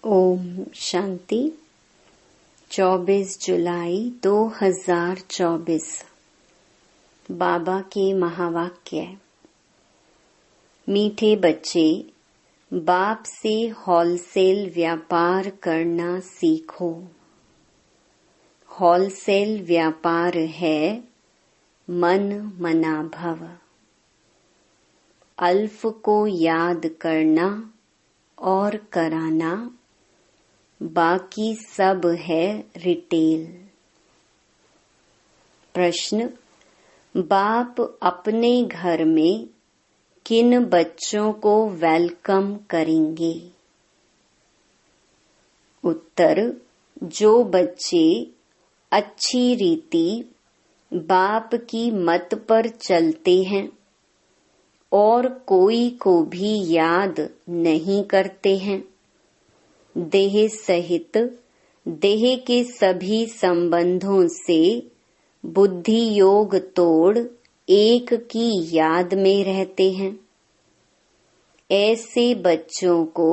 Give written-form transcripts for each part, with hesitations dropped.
ओम शांति। 24 जुलाई 2024। बाबा के महावाक्य। मीठे बच्चे, बाप से होलसेल व्यापार करना सीखो। होलसेल व्यापार है मन मना भव। अल्फ को याद करना और कराना, बाकी सब है रिटेल। प्रश्न: बाप अपने घर में किन बच्चों को वेलकम करेंगे? उत्तर: जो बच्चे अच्छी रीति बाप की मत पर चलते हैं और कोई को भी याद नहीं करते हैं, देह सहित देह के सभी संबंधों से बुद्धि योग तोड़ एक की याद में रहते हैं, ऐसे बच्चों को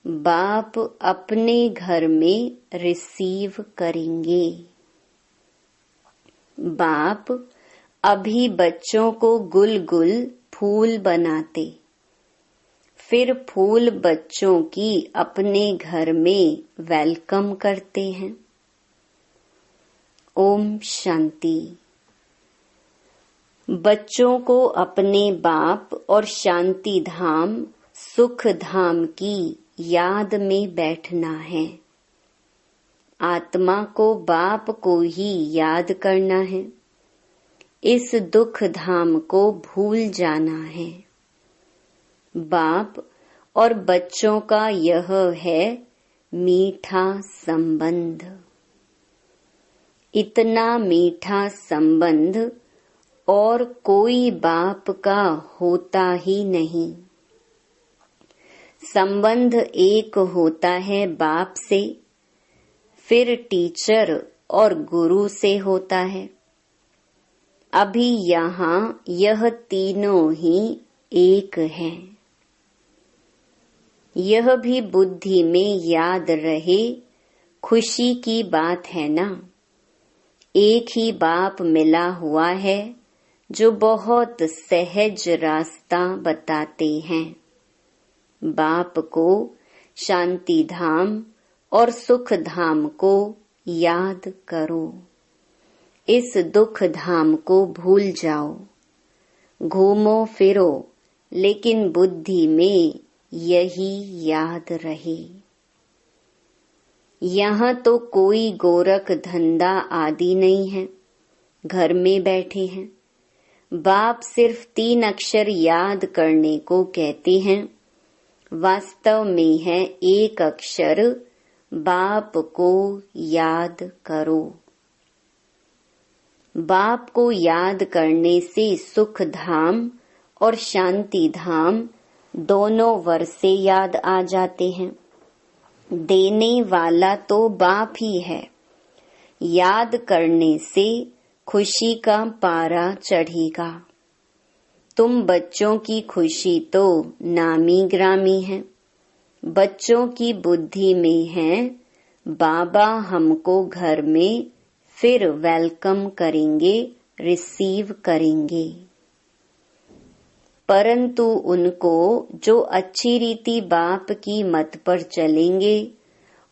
बाप अपने घर में रिसीव करेंगे। बाप अभी बच्चों को गुल गुल फूल बनाते, फिर फूल बच्चों की अपने घर में वेलकम करते हैं। ओम शांति। बच्चों को अपने बाप और शांति धाम सुख धाम की याद में बैठना है। आत्मा को बाप को ही याद करना है। इस दुख धाम को भूल जाना है। बाप और बच्चों का यह है मीठा संबंध। इतना मीठा संबंध और कोई बाप का होता ही नहीं। संबंध एक होता है बाप से, फिर टीचर और गुरु से होता है। अभी यहाँ यह तीनों ही एक हैं। यह भी बुद्धि में याद रहे, खुशी की बात है ना। एक ही बाप मिला हुआ है जो बहुत सहज रास्ता बताते हैं। बाप को शांति धाम और सुख धाम को याद करो। इस दुख धाम को भूल जाओ। घूमो फिरो, लेकिन बुद्धि में यही याद रहे। यहाँ तो कोई गोरख धंधा आदि नहीं है, घर में बैठे हैं। बाप सिर्फ 3 अक्षर याद करने को कहते हैं। वास्तव में है एक अक्षर, बाप को याद करो। बाप को याद करने से सुख धाम और शांति धाम दोनों वर्षे याद आ जाते हैं। देने वाला तो बाप ही है। याद करने से खुशी का पारा चढ़ेगा। तुम बच्चों की खुशी तो नामी ग्रामी है। बच्चों की बुद्धि में है बाबा हमको घर में फिर वेलकम करेंगे, रिसीव करेंगे। परंतु उनको जो अच्छी रीति बाप की मत पर चलेंगे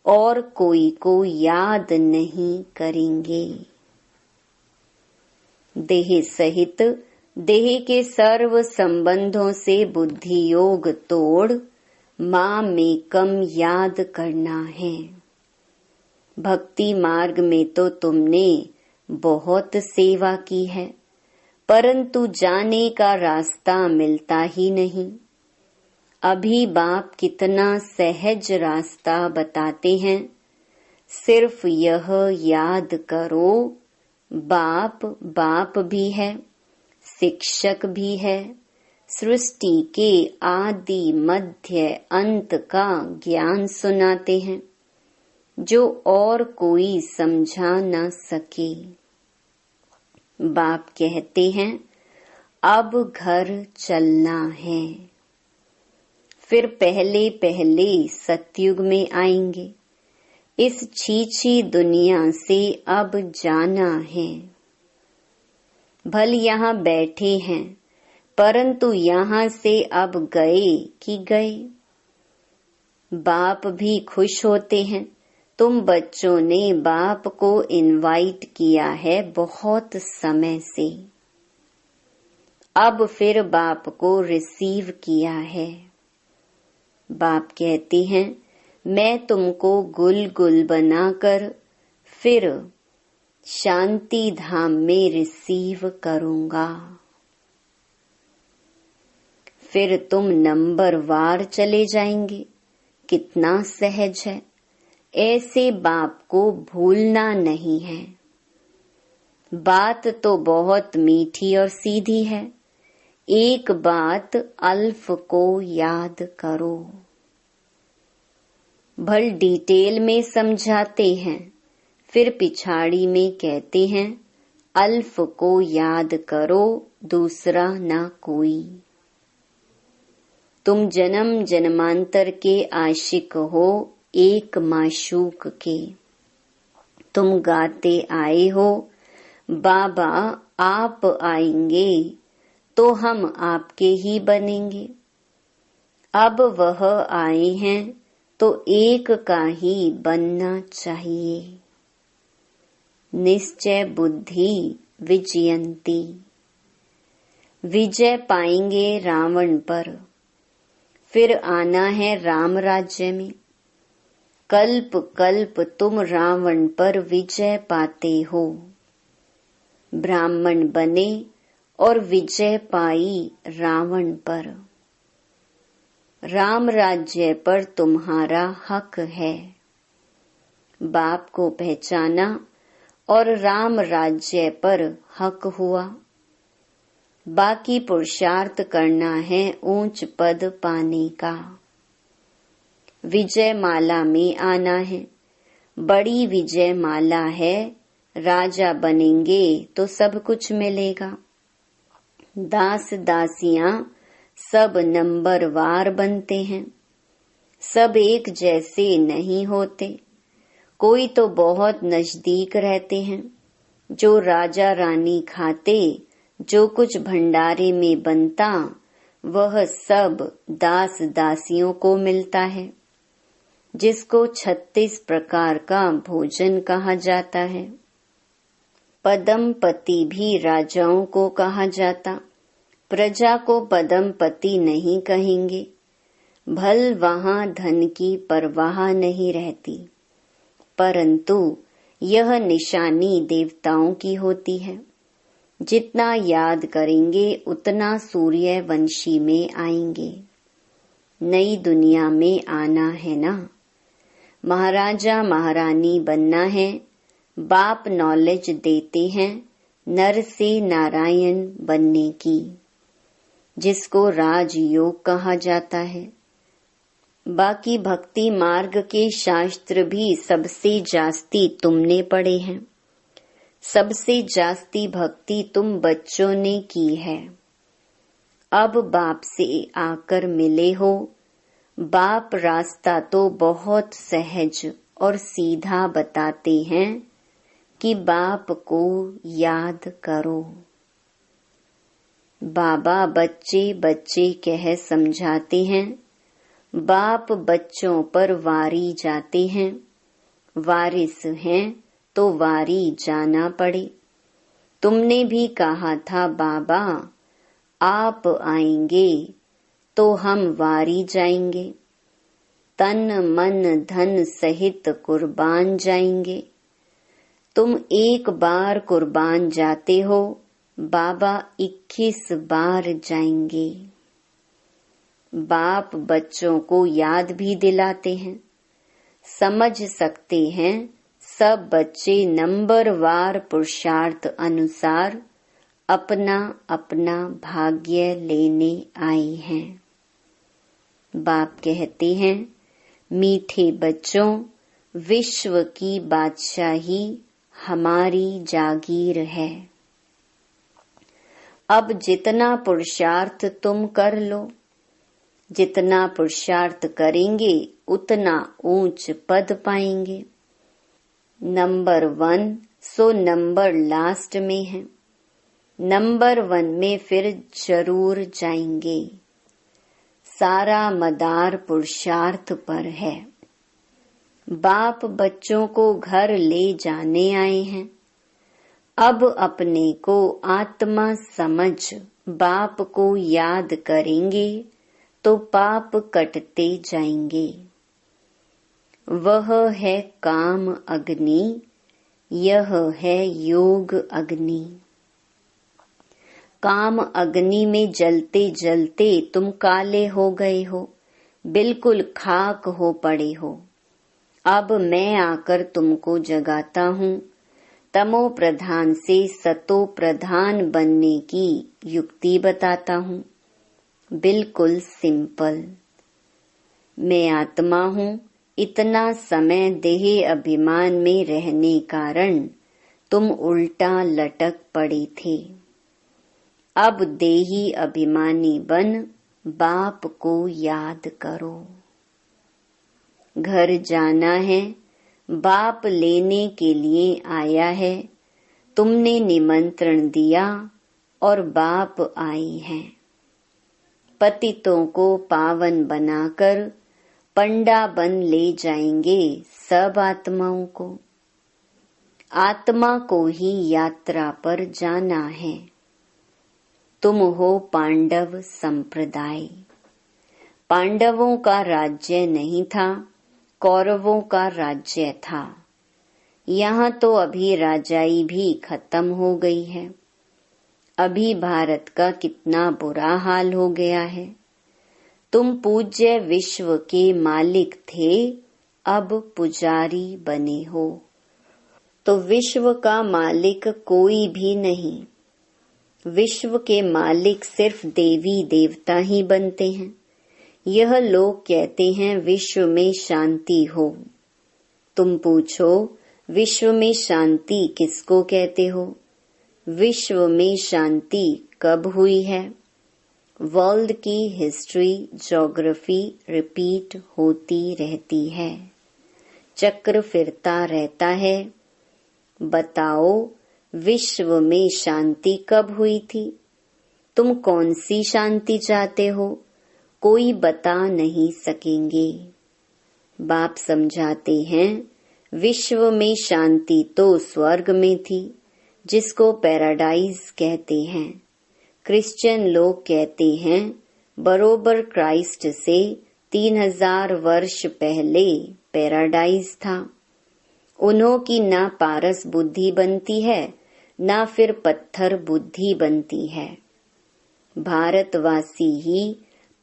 और कोई को याद नहीं करेंगे। देह सहित देह के सर्व संबंधों से बुद्धि योग तोड़ माँ में कम याद करना है। भक्ति मार्ग में तो तुमने बहुत सेवा की है, परंतु जाने का रास्ता मिलता ही नहीं। अभी बाप कितना सहज रास्ता बताते हैं। सिर्फ यह याद करो, बाप बाप भी है, शिक्षक भी है, सृष्टि के आदि मध्य अंत का ज्ञान सुनाते हैं, जो और कोई समझा न सके। बाप कहते हैं अब घर चलना है। फिर पहले पहले सतयुग में आएंगे। इस छीछी दुनिया से अब जाना है। भल यहाँ बैठे हैं, परंतु यहाँ से अब गए कि गए। बाप भी खुश होते हैं। तुम बच्चों ने बाप को इनवाइट किया है बहुत समय से, अब फिर बाप को रिसीव किया है। बाप कहते हैं, मैं तुमको गुल गुल बनाकर फिर शांति धाम में रिसीव करूंगा। फिर तुम नंबर वार चले जाएंगे। कितना सहज है। ऐसे बाप को भूलना नहीं है। बात तो बहुत मीठी और सीधी है। एक बात अल्फ को याद करो। भल डिटेल में समझाते हैं, फिर पिछाड़ी में कहते हैं अल्फ को याद करो, दूसरा ना कोई। तुम जन्म जन्मांतर के आशिक हो एक माशूक के। तुम गाते आए हो बाबा आप आएंगे तो हम आपके ही बनेंगे। अब वह आए हैं तो एक का ही बनना चाहिए। निश्चय बुद्धि विजयंती। विजय पाएंगे रावण पर। फिर आना है राम राज्य में। कल्प कल्प तुम रावण पर विजय पाते हो। ब्राह्मण बने और विजय पाई रावण पर। राम राज्य पर तुम्हारा हक है। बाप को पहचाना और राम राज्य पर हक हुआ। बाकी पुरुषार्थ करना है ऊंच पद पाने का। विजय माला में आना है। बड़ी विजय माला है। राजा बनेंगे तो सब कुछ मिलेगा। दास दासियां सब नंबरवार बनते हैं। सब एक जैसे नहीं होते। कोई तो बहुत नजदीक रहते हैं। जो राजा रानी खाते, जो कुछ भंडारे में बनता, वह सब दास दासियों को मिलता है, जिसको 36 प्रकार का भोजन कहा जाता है। पदमपति भी राजाओं को कहा जाता। प्रजा को पदमपति नहीं कहेंगे। भल वहां धन की परवाह नहीं रहती, परंतु यह निशानी देवताओं की होती है। जितना याद करेंगे उतना सूर्यवंशी में आएंगे। नई दुनिया में आना है ना। महाराजा महारानी बनना है। बाप नॉलेज देते हैं नर से नारायण बनने की, जिसको राजयोग कहा जाता है। बाकी भक्ति मार्ग के शास्त्र भी सबसे जास्ती तुमने पढ़े हैं। सबसे जास्ती भक्ति तुम बच्चों ने की है। अब बाप से आकर मिले हो। बाप रास्ता तो बहुत सहज और सीधा बताते हैं कि बाप को याद करो। बाबा बच्चे बच्चे कह समझाते हैं। बाप बच्चों पर वारी जाते हैं। वारिस हैं तो वारी जाना पड़े। तुमने भी कहा था बाबा आप आएंगे तो हम वारी जाएंगे। तन मन धन सहित कुर्बान जाएंगे। तुम एक बार कुर्बान जाते हो, बाबा 21 बार जाएंगे। बाप बच्चों को याद भी दिलाते हैं। समझ सकते हैं सब बच्चे नंबरवार पुरुषार्थ अनुसार अपना अपना भाग्य लेने आए हैं। बाप कहते हैं मीठे बच्चों, विश्व की बादशाही हमारी जागीर है। अब जितना पुरुषार्थ तुम कर लो, जितना पुरुषार्थ करेंगे उतना ऊंच पद पाएंगे। नंबर 1 सो नंबर लास्ट में है। नंबर 1 में फिर जरूर जाएंगे। सारा मदार पुरुषार्थ पर है। बाप बच्चों को घर ले जाने आए हैं। अब अपने को आत्मा समझ बाप को याद करेंगे तो पाप कटते जाएंगे। वह है काम अग्नि, यह है योग अग्नि। काम अग्नि में जलते जलते तुम काले हो गए हो, बिल्कुल खाक हो पड़े हो। अब मैं आकर तुमको जगाता हूँ। तमो प्रधान से सतो प्रधान बनने की युक्ति बताता हूँ। बिल्कुल सिंपल। मैं आत्मा हूँ। इतना समय देह अभिमान में रहने कारण तुम उल्टा लटक पड़े थे। अब देही अभिमानी बन बाप को याद करो। घर जाना है, बाप लेने के लिए आया है। तुमने निमंत्रण दिया और बाप आए हैं। पतितों को पावन बनाकर पंडा बन ले जाएंगे सब आत्माओं को। आत्मा को ही यात्रा पर जाना है। तुम हो पांडव संप्रदाय। पांडवों का राज्य नहीं था, कौरवों का राज्य था। यहाँ तो अभी राजाई भी खत्म हो गई है। अभी भारत का कितना बुरा हाल हो गया है। तुम पूज्य विश्व के मालिक थे, अब पुजारी बने हो। तो विश्व का मालिक कोई भी नहीं। विश्व के मालिक सिर्फ देवी देवता ही बनते हैं। यह लोग कहते हैं विश्व में शांति हो। तुम पूछो विश्व में शांति किसको कहते हो? विश्व में शांति कब हुई है? वर्ल्ड की हिस्ट्री, ज्योग्राफी रिपीट होती रहती है। चक्र फिरता रहता है। बताओ विश्व में शांति कब हुई थी? तुम कौन सी शांति चाहते हो? कोई बता नहीं सकेंगे। बाप समझाते हैं विश्व में शांति तो स्वर्ग में थी, जिसको पैराडाइज कहते हैं। क्रिश्चियन लोग कहते हैं बरोबर क्राइस्ट से 3000 वर्ष पहले पैराडाइज था। उन्हों की ना पारस बुद्धि बनती है, ना फिर पत्थर बुद्धि बनती है। भारतवासी ही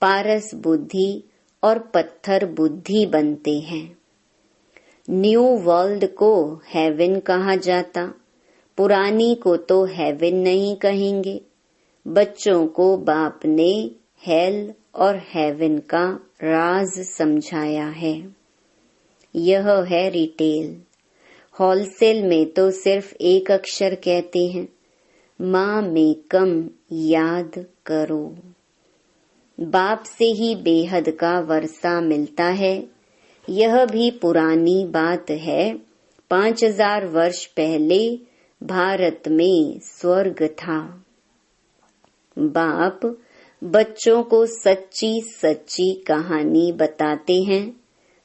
पारस बुद्धि और पत्थर बुद्धि बनते हैं। न्यू वर्ल्ड को हेवन कहा जाता, पुरानी को तो हेवन नहीं कहेंगे। बच्चों को बाप ने हेल और हेवन का राज समझाया है। यह है रिटेल। होलसेल में तो सिर्फ एक अक्षर कहते हैं, माँ में कम याद करो। बाप से ही बेहद का वर्षा मिलता है। यह भी पुरानी बात है। 5000 वर्ष पहले भारत में स्वर्ग था। बाप बच्चों को सच्ची सच्ची कहानी बताते हैं।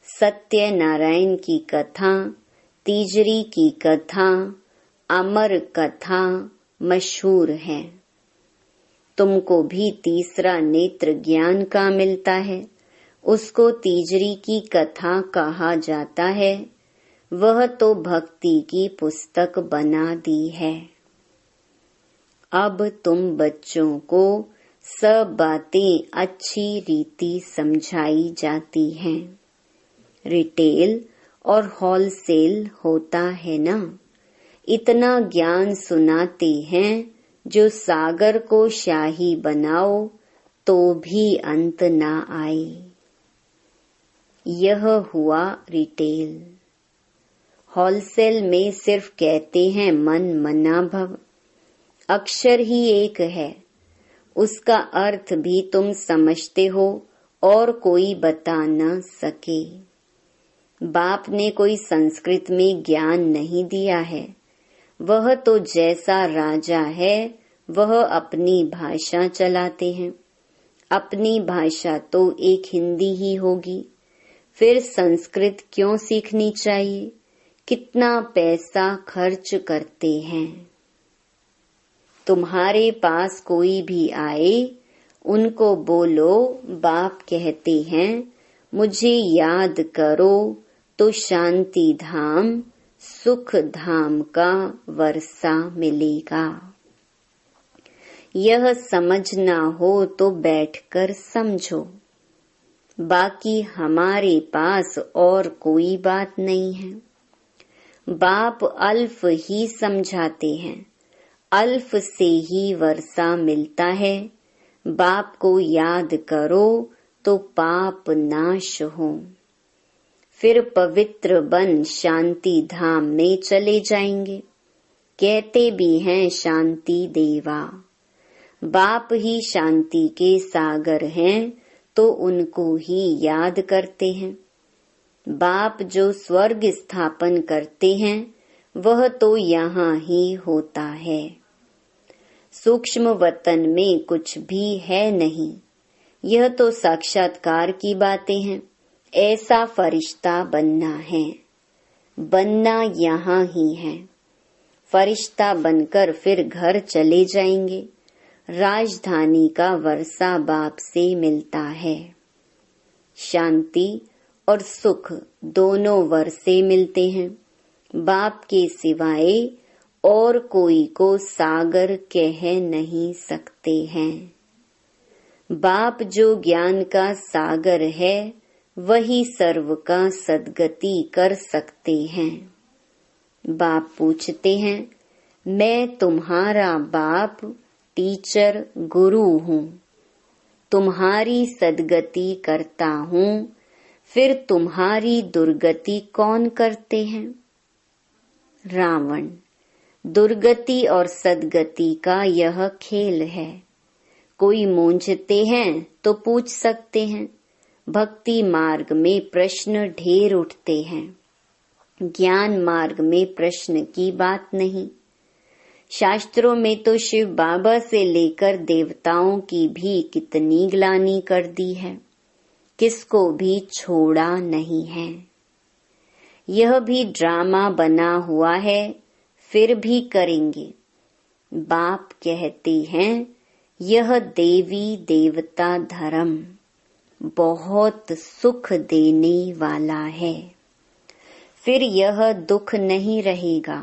सत्यनारायण की कथा, तीजरी की कथा, अमर कथा मशहूर है। तुमको भी तीसरा नेत्र ज्ञान का मिलता है। उसको तीजरी की कथा कहा जाता है। वह तो भक्ति की पुस्तक बना दी है। अब तुम बच्चों को सब बातें अच्छी रीति समझाई जाती हैं। रिटेल और होलसेल होता है ना। इतना ज्ञान सुनाते हैं जो सागर को शाही बनाओ तो भी अंत ना आए। यह हुआ रिटेल। होलसेल में सिर्फ कहते हैं मन मना भव। अक्षर ही एक है, उसका अर्थ भी तुम समझते हो और कोई बता न सके। बाप ने कोई संस्कृत में ज्ञान नहीं दिया है। वह तो जैसा राजा है वह अपनी भाषा चलाते हैं। अपनी भाषा तो एक हिंदी ही होगी, फिर संस्कृत क्यों सीखनी चाहिए? कितना पैसा खर्च करते हैं। तुम्हारे पास कोई भी आए, उनको बोलो बाप कहते हैं मुझे याद करो तो शांति धाम सुख धाम का वर्षा मिलेगा। यह समझना हो तो बैठकर समझो, बाकी हमारे पास और कोई बात नहीं है। बाप अल्फ ही समझाते हैं, अल्फ से ही वर्षा मिलता है। बाप को याद करो तो पाप नाश हो, फिर पवित्र बन शांति धाम में चले जाएंगे। कहते भी हैं शांति देवा। बाप ही शांति के सागर हैं तो उनको ही याद करते हैं। बाप जो स्वर्ग स्थापन करते हैं वह तो यहाँ ही होता है। सूक्ष्म वतन में कुछ भी है नहीं। यह तो साक्षात्कार की बातें हैं। ऐसा फरिश्ता बनना है, बनना यहाँ ही है। फरिश्ता बनकर फिर घर चले जाएंगे। राजधानी का वर्षा बाप से मिलता है। शांति और सुख दोनों वर्षे मिलते हैं। बाप के सिवाय और कोई को सागर कह नहीं सकते हैं। बाप जो ज्ञान का सागर है वही सर्व का सद्गति कर सकते हैं। बाप पूछते हैं मैं तुम्हारा बाप टीचर गुरु हूँ, तुम्हारी सद्गति करता हूँ, फिर तुम्हारी दुर्गति कौन करते हैं? रावण। दुर्गति और सद्गति का यह खेल है। कोई मूंझते हैं तो पूछ सकते हैं। भक्ति मार्ग में प्रश्न ढेर उठते हैं, ज्ञान मार्ग में प्रश्न की बात नहीं। शास्त्रों में तो शिव बाबा से लेकर देवताओं की भी कितनी ग्लानि कर दी है, किसको भी छोड़ा नहीं है। यह भी ड्रामा बना हुआ है, फिर भी करेंगे। बाप कहते हैं यह देवी देवता धर्म बहुत सुख देने वाला है, फिर यह दुख नहीं रहेगा।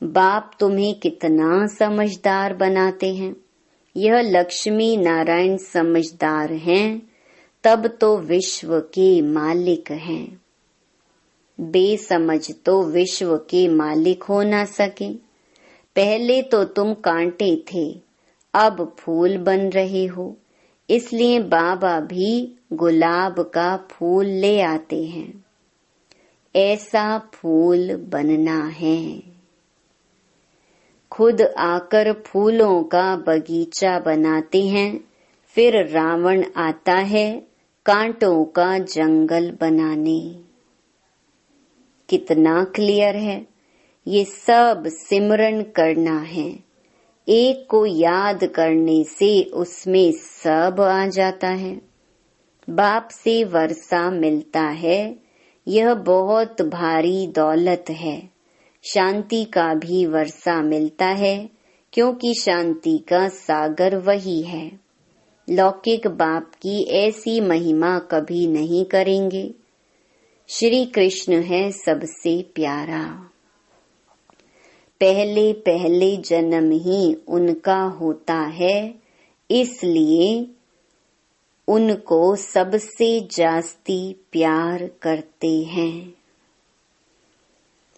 बाप तुम्हें कितना समझदार बनाते हैं। यह लक्ष्मी नारायण समझदार हैं, तब तो विश्व के मालिक हैं। बेसमझ तो विश्व के मालिक हो ना सके। पहले तो तुम कांटे थे, अब फूल बन रहे हो। इसलिए बाबा भी गुलाब का फूल ले आते हैं। ऐसा फूल बनना है। खुद आकर फूलों का बगीचा बनाते हैं, फिर रावण आता है कांटों का जंगल बनाने। कितना क्लियर है। ये सब सिमरन करना है। एक को याद करने से उसमें सब आ जाता है। बाप से वर्षा मिलता है, यह बहुत भारी दौलत है। शांति का भी वर्षा मिलता है, क्योंकि शांति का सागर वही है। लौकिक बाप की ऐसी महिमा कभी नहीं करेंगे। श्री कृष्ण है सबसे प्यारा। पहले पहले जन्म ही उनका होता है, इसलिए उनको सबसे जास्ती प्यार करते हैं।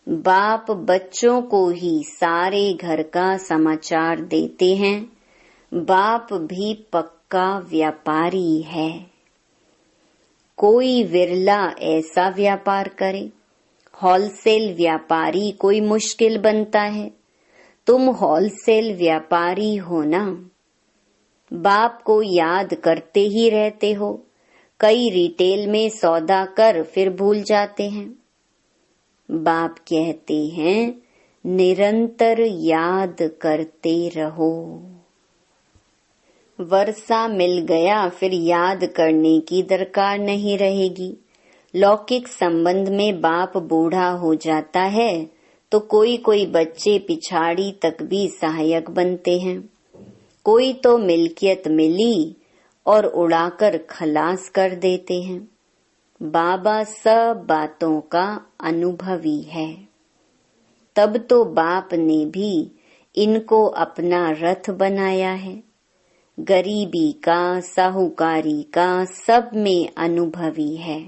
बाप बच्चों को ही सारे घर का समाचार देते हैं। बाप भी पक्का व्यापारी है। कोई विरला ऐसा व्यापार करे। होलसेल व्यापारी कोई मुश्किल बनता है। तुम होलसेल व्यापारी हो ना। बाप को याद करते ही रहते हो। कई रिटेल में सौदा कर फिर भूल जाते हैं। बाप कहते हैं निरंतर याद करते रहो। वर्षा मिल गया फिर याद करने की दरकार नहीं रहेगी। लौकिक संबंध में बाप बूढ़ा हो जाता है तो कोई कोई बच्चे पिछाड़ी तक भी सहायक बनते हैं। कोई तो मिल्कियत मिली और उड़ाकर खलास कर देते हैं। बाबा सब बातों का अनुभवी है। तब तो बाप ने भी इनको अपना रथ बनाया है। गरीबी का, साहूकारी का सब में अनुभवी है।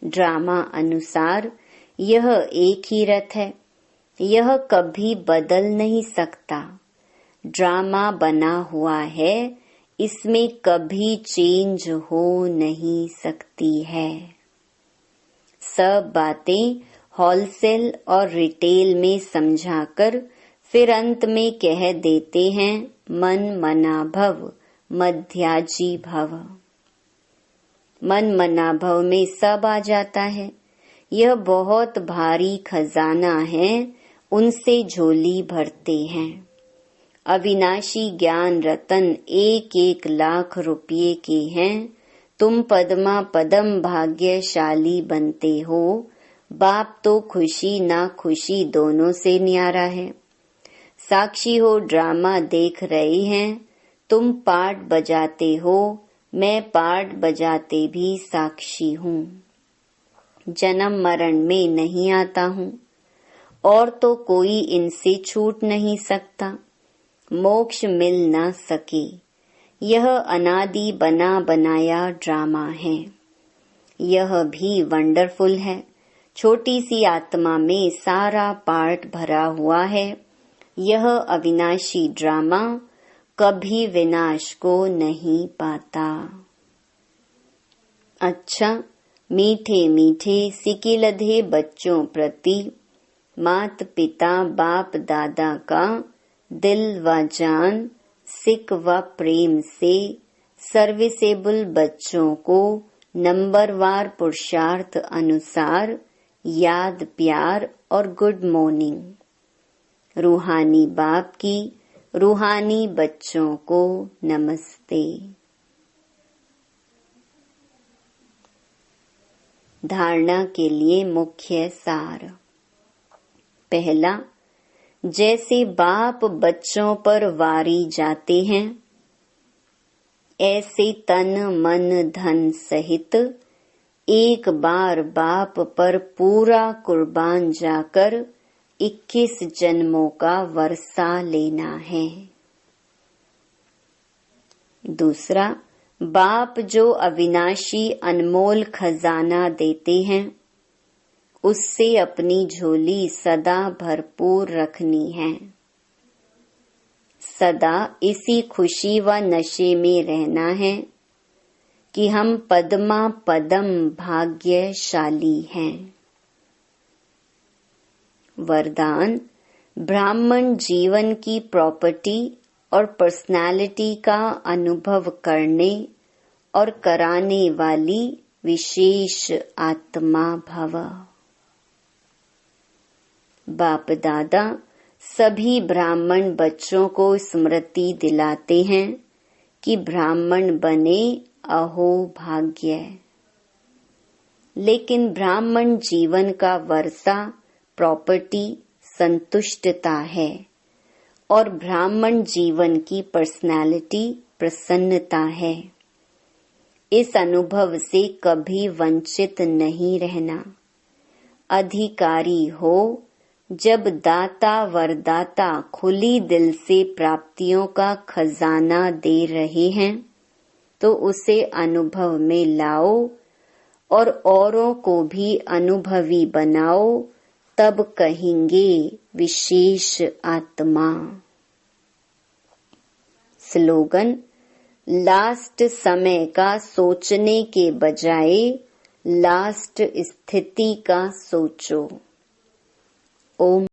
ड्रामा अनुसार यह एक ही रथ है। यह कभी बदल नहीं सकता। ड्रामा बना हुआ है, इसमें कभी चेंज हो नहीं सकती है। सब बातें होलसेल और रिटेल में समझाकर फिर अंत में कह देते हैं मन मना भव मध्याजी भव। मन मना भव में सब आ जाता है। यह बहुत भारी खजाना है, उनसे झोली भरते हैं। अविनाशी ज्ञान रतन 1-1 लाख रुपये के हैं। तुम पद्मा पदम भाग्यशाली बनते हो। बाप तो खुशी ना खुशी दोनों से न्यारा है। साक्षी हो, ड्रामा देख रहे हैं। तुम पार्ट बजाते हो, मैं पार्ट बजाते भी साक्षी हूँ। जन्म मरण में नहीं आता हूँ और तो कोई इनसे छूट नहीं सकता। मोक्ष मिल ना सके, यह अनादि बना बनाया ड्रामा है। यह भी वंडरफुल है। छोटी सी आत्मा में सारा पार्ट भरा हुआ है। यह अविनाशी ड्रामा कभी विनाश को नहीं पाता। अच्छा, मीठे मीठे सिकिलधे बच्चों प्रति मात पिता बाप दादा का दिल व जान सिक व प्रेम से सर्विसेबल बच्चों को नंबरवार पुरुषार्थ अनुसार याद प्यार और गुड मॉर्निंग। रूहानी बाप की रूहानी बच्चों को नमस्ते। धारणा के लिए मुख्य सार। पहला, जैसे बाप बच्चों पर वारी जाते हैं, ऐसे तन मन धन सहित एक बार बाप पर पूरा कुर्बान जाकर 21 जन्मों का वर्षा लेना है। दूसरा, बाप जो अविनाशी अनमोल खजाना देते हैं, उससे अपनी झोली सदा भरपूर रखनी है। सदा इसी खुशी व नशे में रहना है कि हम पद्मा पदम भाग्यशाली हैं। वरदान, ब्राह्मण जीवन की प्रॉपर्टी और पर्सनालिटी का अनुभव करने और कराने वाली विशेष आत्मा भव। बाप दादा सभी ब्राह्मण बच्चों को स्मृति दिलाते हैं कि ब्राह्मण बने अहो भाग्य। लेकिन ब्राह्मण जीवन का वर्षा प्रॉपर्टी संतुष्टता है और ब्राह्मण जीवन की पर्सनालिटी प्रसन्नता है। इस अनुभव से कभी वंचित नहीं रहना। अधिकारी हो, जब दाता वरदाता खुली दिल से प्राप्तियों का खजाना दे रहे हैं तो उसे अनुभव में लाओ और औरों को भी अनुभवी बनाओ, तब कहेंगे विशेष आत्मा। स्लोगन, लास्ट समय का सोचने के बजाय लास्ट स्थिति का सोचो। ओम